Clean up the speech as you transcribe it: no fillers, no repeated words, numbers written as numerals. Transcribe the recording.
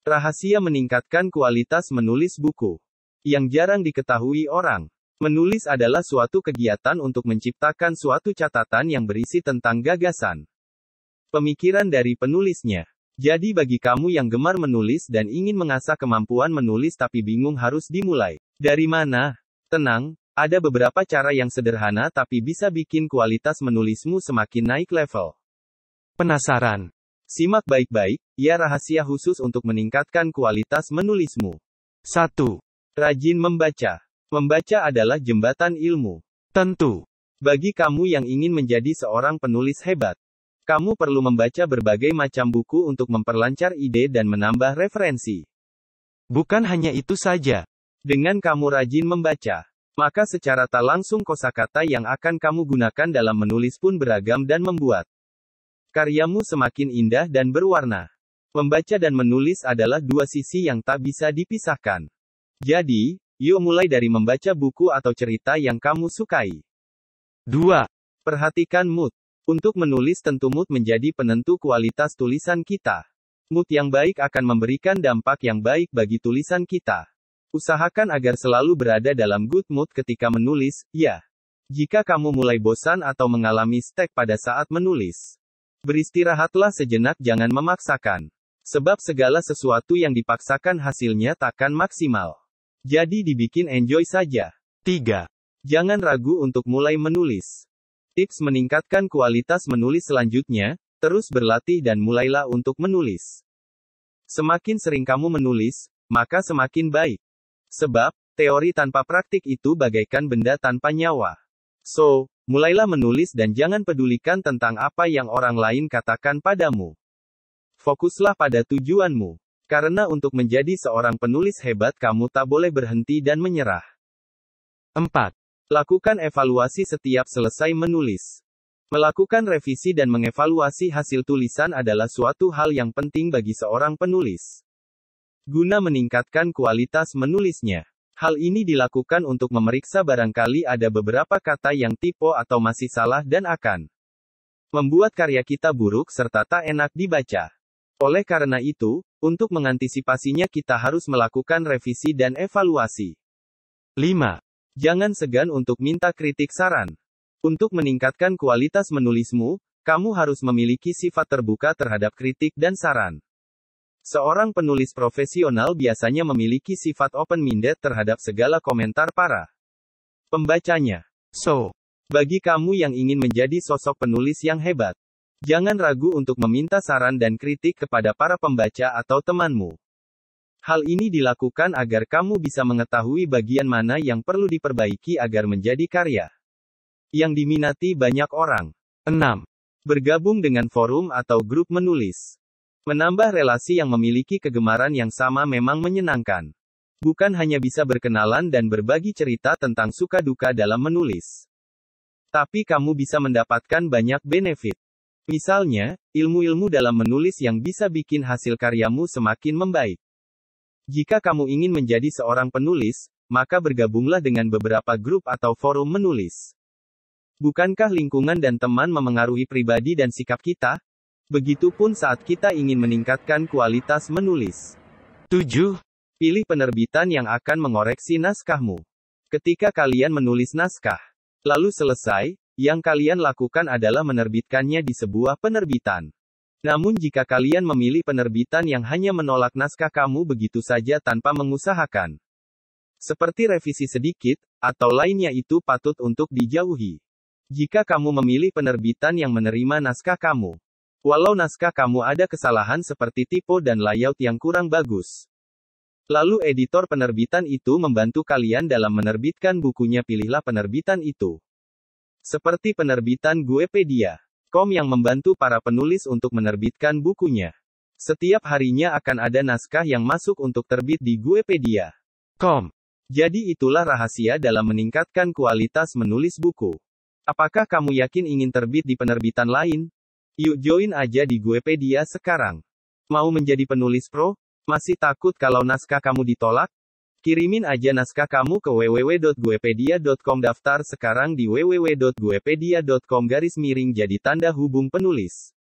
Rahasia meningkatkan kualitas menulis buku. Yang jarang diketahui orang. Menulis adalah suatu kegiatan untuk menciptakan suatu catatan yang berisi tentang gagasan, pemikiran dari penulisnya. Jadi bagi kamu yang gemar menulis dan ingin mengasah kemampuan menulis tapi bingung harus dimulai dari mana? Tenang, ada beberapa cara yang sederhana tapi bisa bikin kualitas menulismu semakin naik level. Penasaran? Simak baik-baik, ya rahasia khusus untuk meningkatkan kualitas menulismu. 1. Rajin membaca. Membaca adalah jembatan ilmu. Tentu. Bagi kamu yang ingin menjadi seorang penulis hebat, kamu perlu membaca berbagai macam buku untuk memperlancar ide dan menambah referensi. Bukan hanya itu saja. Dengan kamu rajin membaca, maka secara tak langsung kosakata yang akan kamu gunakan dalam menulis pun beragam dan membuat karyamu semakin indah dan berwarna. Membaca dan menulis adalah dua sisi yang tak bisa dipisahkan. Jadi, yuk mulai dari membaca buku atau cerita yang kamu sukai. 2. Perhatikan mood. Untuk menulis tentu mood menjadi penentu kualitas tulisan kita. Mood yang baik akan memberikan dampak yang baik bagi tulisan kita. Usahakan agar selalu berada dalam good mood ketika menulis, ya. Jika kamu mulai bosan atau mengalami stek pada saat menulis, beristirahatlah sejenak, jangan memaksakan. Sebab segala sesuatu yang dipaksakan hasilnya takkan maksimal. Jadi dibikin enjoy saja. 3. Jangan ragu untuk mulai menulis. Tips meningkatkan kualitas menulis selanjutnya, terus berlatih dan mulailah untuk menulis. Semakin sering kamu menulis, maka semakin baik. Sebab, teori tanpa praktik itu bagaikan benda tanpa nyawa. So, mulailah menulis dan jangan pedulikan tentang apa yang orang lain katakan padamu. Fokuslah pada tujuanmu. Karena untuk menjadi seorang penulis hebat kamu tak boleh berhenti dan menyerah. 4. Lakukan evaluasi setiap selesai menulis. Melakukan revisi dan mengevaluasi hasil tulisan adalah suatu hal yang penting bagi seorang penulis, guna meningkatkan kualitas menulisnya. Hal ini dilakukan untuk memeriksa barangkali ada beberapa kata yang typo atau masih salah dan akan membuat karya kita buruk serta tak enak dibaca. Oleh karena itu, untuk mengantisipasinya kita harus melakukan revisi dan evaluasi. 5. Jangan segan untuk minta kritik saran. Untuk meningkatkan kualitas menulismu, kamu harus memiliki sifat terbuka terhadap kritik dan saran. Seorang penulis profesional biasanya memiliki sifat open-minded terhadap segala komentar para pembacanya. So, bagi kamu yang ingin menjadi sosok penulis yang hebat, jangan ragu untuk meminta saran dan kritik kepada para pembaca atau temanmu. Hal ini dilakukan agar kamu bisa mengetahui bagian mana yang perlu diperbaiki agar menjadi karya yang diminati banyak orang. 6. Bergabung dengan forum atau grup menulis. Menambah relasi yang memiliki kegemaran yang sama memang menyenangkan. Bukan hanya bisa berkenalan dan berbagi cerita tentang suka duka dalam menulis, tapi kamu bisa mendapatkan banyak benefit. Misalnya, ilmu-ilmu dalam menulis yang bisa bikin hasil karyamu semakin membaik. Jika kamu ingin menjadi seorang penulis, maka bergabunglah dengan beberapa grup atau forum menulis. Bukankah lingkungan dan teman memengaruhi pribadi dan sikap kita? Begitupun saat kita ingin meningkatkan kualitas menulis. 7. Pilih penerbitan yang akan mengoreksi naskahmu. Ketika kalian menulis naskah, lalu selesai, yang kalian lakukan adalah menerbitkannya di sebuah penerbitan. Namun jika kalian memilih penerbitan yang hanya menolak naskah kamu begitu saja tanpa mengusahakan, seperti revisi sedikit, atau lainnya, itu patut untuk dijauhi. Jika kamu memilih penerbitan yang menerima naskah kamu, walau naskah kamu ada kesalahan seperti typo dan layout yang kurang bagus, lalu editor penerbitan itu membantu kalian dalam menerbitkan bukunya, pilihlah penerbitan itu. Seperti penerbitan Guepedia.com yang membantu para penulis untuk menerbitkan bukunya. Setiap harinya akan ada naskah yang masuk untuk terbit di Guepedia.com. Jadi itulah rahasia dalam meningkatkan kualitas menulis buku. Apakah kamu yakin ingin terbit di penerbitan lain? Yuk join aja di Guepedia sekarang. Mau menjadi penulis pro? Masih takut kalau naskah kamu ditolak? Kirimin aja naskah kamu ke www.guepedia.com. Daftar sekarang di www.guepedia.com/jadi tanda hubung penulis.